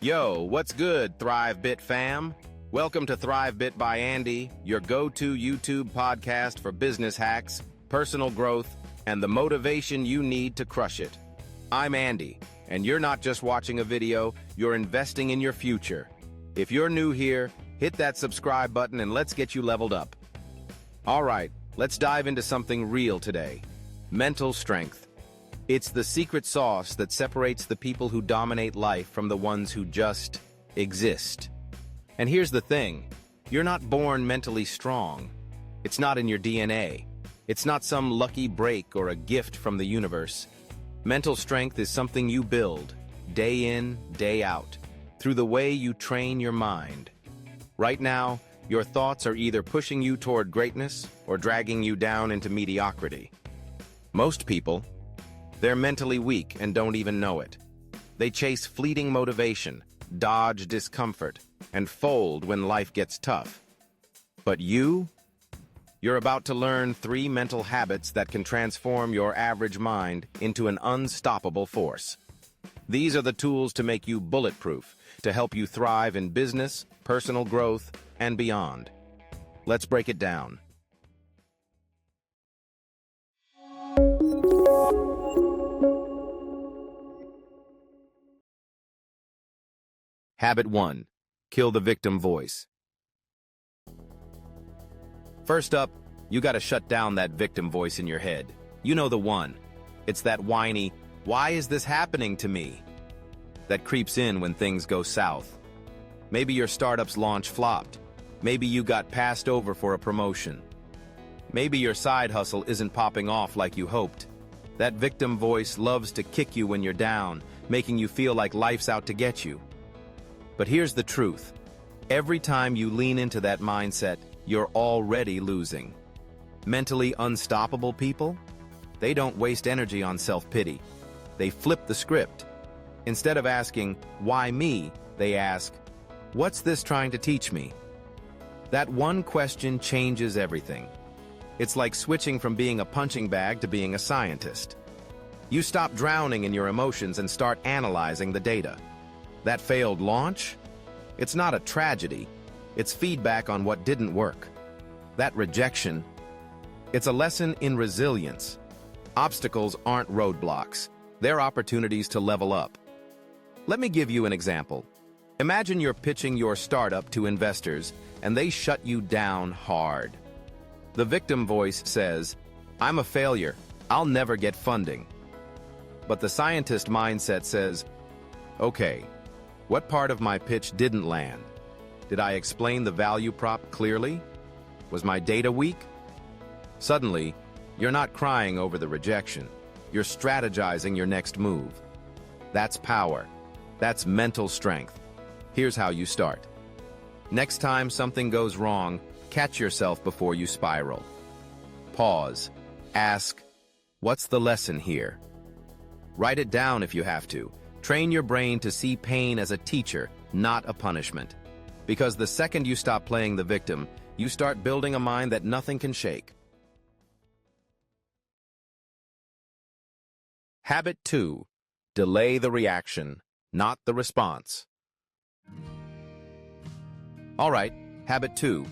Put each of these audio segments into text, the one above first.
Yo, what's good, ThriveBit fam? Welcome to ThriveBit by Andy, your go-to YouTube podcast for business hacks, personal growth, and the motivation you need to crush it. I'm Andy, and you're not just watching a video, you're investing in your future. If you're new here, hit that subscribe button and let's get you leveled up. All right, let's dive into something real today. Mental strength. It's the secret sauce that separates the people who dominate life from the ones who just exist. And here's the thing, you're not born mentally strong. It's not in your DNA. It's not some lucky break or a gift from the universe. Mental strength is something you build, day in, day out, through the way you train your mind. Right now, your thoughts are either pushing you toward greatness or dragging you down into mediocrity. Most people, they're mentally weak and don't even know it. They chase fleeting motivation, dodge discomfort, and fold when life gets tough. But you're about to learn 3 mental habits that can transform your average mind into an unstoppable force. These are the tools to make you bulletproof, to help you thrive in business, personal growth, and beyond. Let's break it down. Habit 1. Kill the victim voice. First up, you gotta shut down that victim voice in your head. You know the one. It's that whiny, "Why is this happening to me?" that creeps in when things go south. Maybe your startup's launch flopped. Maybe you got passed over for a promotion. Maybe your side hustle isn't popping off like you hoped. That victim voice loves to kick you when you're down, making you feel like life's out to get you. But here's the truth. Every time you lean into that mindset, you're already losing. Mentally unstoppable people? They don't waste energy on self-pity. They flip the script. Instead of asking, "Why me?" they ask, "What's this trying to teach me?" That one question changes everything. It's like switching from being a punching bag to being a scientist. You stop drowning in your emotions and start analyzing the data. That failed launch? It's not a tragedy. It's feedback on what didn't work. That rejection? It's a lesson in resilience. Obstacles aren't roadblocks. They're opportunities to level up. Let me give you an example. Imagine you're pitching your startup to investors and they shut you down hard. The victim voice says, "I'm a failure. I'll never get funding." But the scientist mindset says, "Okay, what part of my pitch didn't land? Did I explain the value prop clearly? Was my data weak?" Suddenly, you're not crying over the rejection. You're strategizing your next move. That's power. That's mental strength. Here's how you start. Next time something goes wrong, catch yourself before you spiral. Pause. Ask, "What's the lesson here?" Write it down if you have to. Train your brain to see pain as a teacher, not a punishment. Because the second you stop playing the victim, you start building a mind that nothing can shake. Habit 2. Delay the reaction, not the response. All right, habit 2.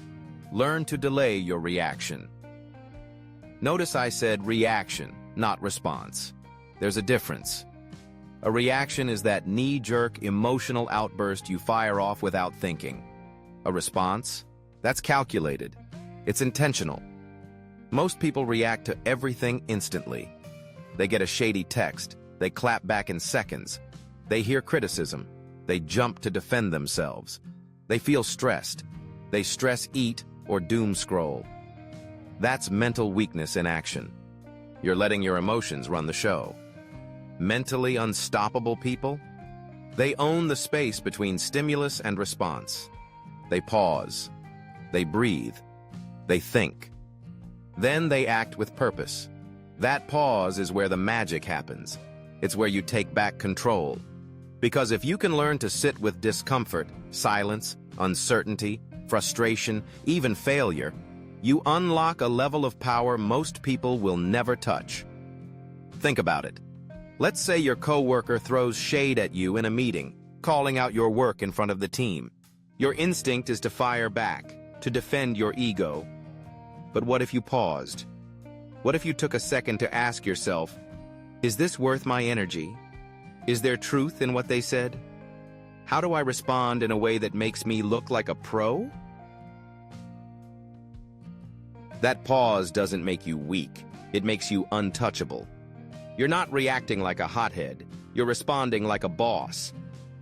Learn to delay your reaction. Notice I said reaction, not response. There's a difference. A reaction is that knee-jerk emotional outburst you fire off without thinking. A response? That's calculated. It's intentional. Most people react to everything instantly. They get a shady text. They clap back in seconds. They hear criticism. They jump to defend themselves. They feel stressed. They stress eat or doom scroll. That's mental weakness in action. You're letting your emotions run the show. Mentally unstoppable people? They own the space between stimulus and response. They pause. They breathe. They think. Then they act with purpose. That pause is where the magic happens. It's where you take back control. Because if you can learn to sit with discomfort, silence, uncertainty, frustration, even failure, you unlock a level of power most people will never touch. Think about it. Let's say your coworker throws shade at you in a meeting. calling out your work in front of the team. Your instinct is to fire back, to defend your ego. But what if you paused? What if you took a second to ask yourself, is this worth my energy? Is there truth in what they said? How do I respond in a way that makes me look like a pro? That pause doesn't make you weak. It makes you untouchable. You're not reacting like a hothead. You're responding like a boss.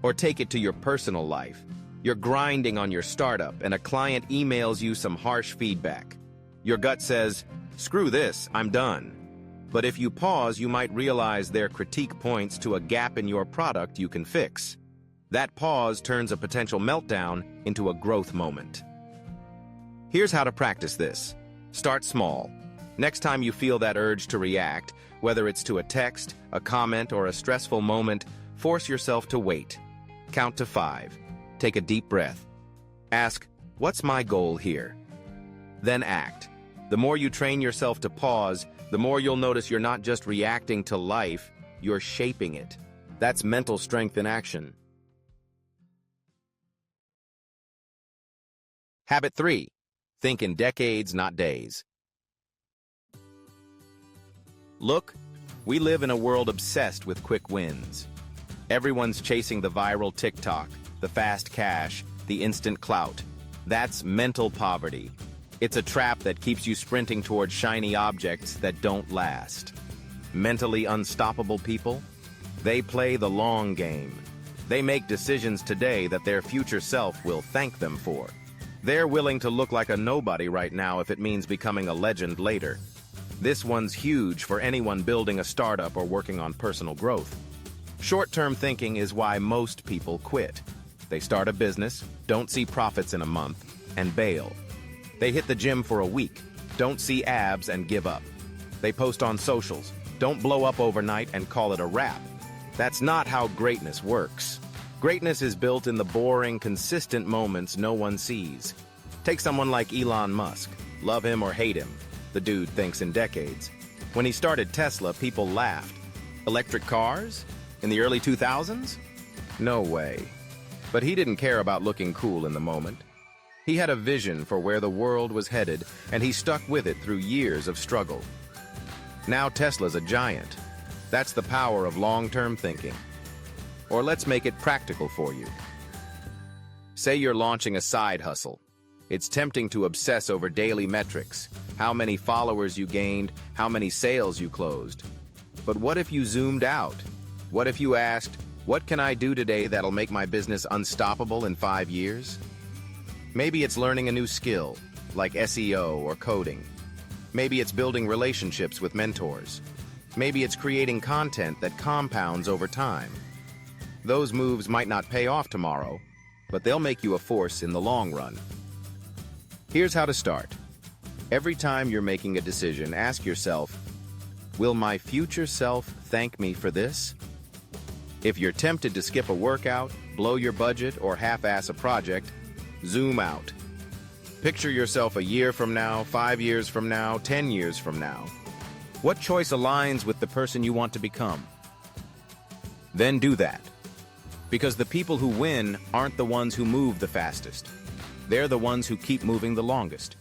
Or take it to your personal life. You're grinding on your startup and a client emails you some harsh feedback. Your gut says, screw this, I'm done. But if you pause, you might realize their critique points to a gap in your product you can fix. That pause turns a potential meltdown into a growth moment. Here's how to practice this. Start small. Next time you feel that urge to react, whether it's to a text, a comment, or a stressful moment, force yourself to wait. Count to 5. Take a deep breath. Ask, what's my goal here? Then act. The more you train yourself to pause, the more you'll notice you're not just reacting to life, you're shaping it. That's mental strength in action. Habit 3. Think in decades, not days. Look, we live in a world obsessed with quick wins. Everyone's chasing the viral TikTok, the fast cash, the instant clout. That's mental poverty. It's a trap that keeps you sprinting towards shiny objects that don't last. Mentally unstoppable people? They play the long game. They make decisions today that their future self will thank them for. They're willing to look like a nobody right now if it means becoming a legend later. This one's huge for anyone building a startup or working on personal growth. Short-term thinking is why most people quit. They start a business, don't see profits in a month, and bail. They hit the gym for a week, don't see abs and give up. They post on socials, don't blow up overnight and call it a wrap. That's not how greatness works. Greatness is built in the boring, consistent moments no one sees. Take someone like Elon Musk. Love him or hate him, the dude thinks in decades. When he started Tesla, people laughed. Electric cars? In the early 2000s? No way. But he didn't care about looking cool in the moment. He had a vision for where the world was headed, and he stuck with it through years of struggle. Now Tesla's a giant. That's the power of long-term thinking. Or let's make it practical for you. Say you're launching a side hustle. It's tempting to obsess over daily metrics, how many followers you gained, how many sales you closed. But what if you zoomed out? What if you asked, what can I do today that'll make my business unstoppable in 5 years? Maybe it's learning a new skill, like SEO or coding. Maybe it's building relationships with mentors. Maybe it's creating content that compounds over time. Those moves might not pay off tomorrow, but they'll make you a force in the long run. Here's how to start. Every time you're making a decision, ask yourself, will my future self thank me for this? If you're tempted to skip a workout, blow your budget, or half-ass a project, zoom out. Picture yourself a year from now, 5 years from now, 10 years from now. What choice aligns with the person you want to become? Then do that. Because the people who win aren't the ones who move the fastest. They're the ones who keep moving the longest.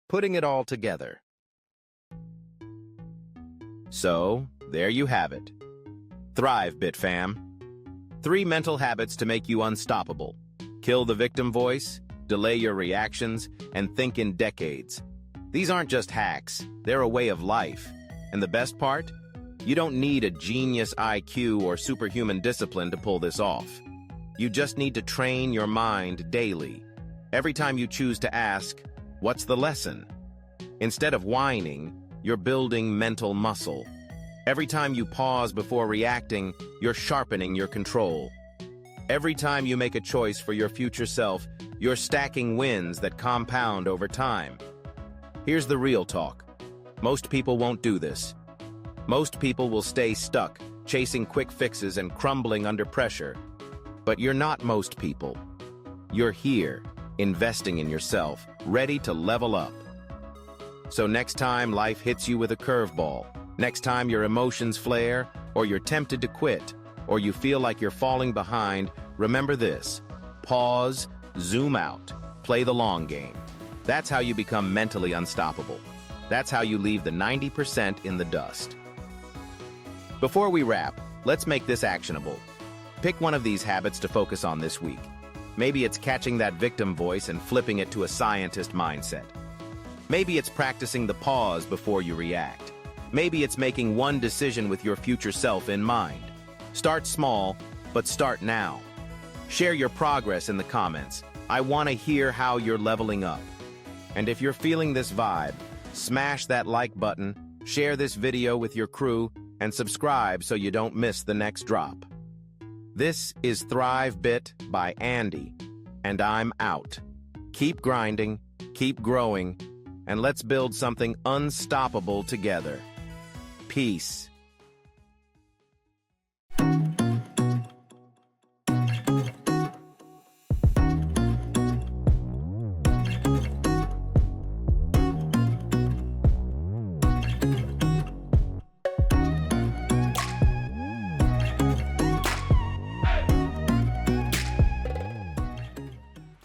Putting it all together. So, there you have it. ThriveBit fam. 3 mental habits to make you unstoppable. Kill the victim voice, delay your reactions, and think in decades. These aren't just hacks, they're a way of life. And the best part? You don't need a genius IQ or superhuman discipline to pull this off. You just need to train your mind daily. Every time you choose to ask, what's the lesson? Instead of whining, you're building mental muscle. Every time you pause before reacting, you're sharpening your control. Every time you make a choice for your future self, you're stacking wins that compound over time. Here's the real talk. Most people won't do this. Most people will stay stuck, chasing quick fixes and crumbling under pressure. But you're not most people. You're here, investing in yourself, ready to level up. So next time life hits you with a curveball, Next time your emotions flare, or you're tempted to quit, or you feel like you're falling behind, remember this: pause, zoom out, play the long game. That's how you become mentally unstoppable. That's how you leave the 90% in the dust. Before we wrap, let's make this actionable. Pick one of these habits to focus on this week. Maybe it's catching that victim voice and flipping it to a scientist mindset. Maybe it's practicing the pause before you react. Maybe it's making one decision with your future self in mind. Start small, but start now. Share your progress in the comments. I want to hear how you're leveling up. And if you're feeling this vibe, smash that like button, share this video with your crew, and subscribe so you don't miss the next drop. This is ThriveBit by Andy, and I'm out. Keep grinding, keep growing, and let's build something unstoppable together. Peace.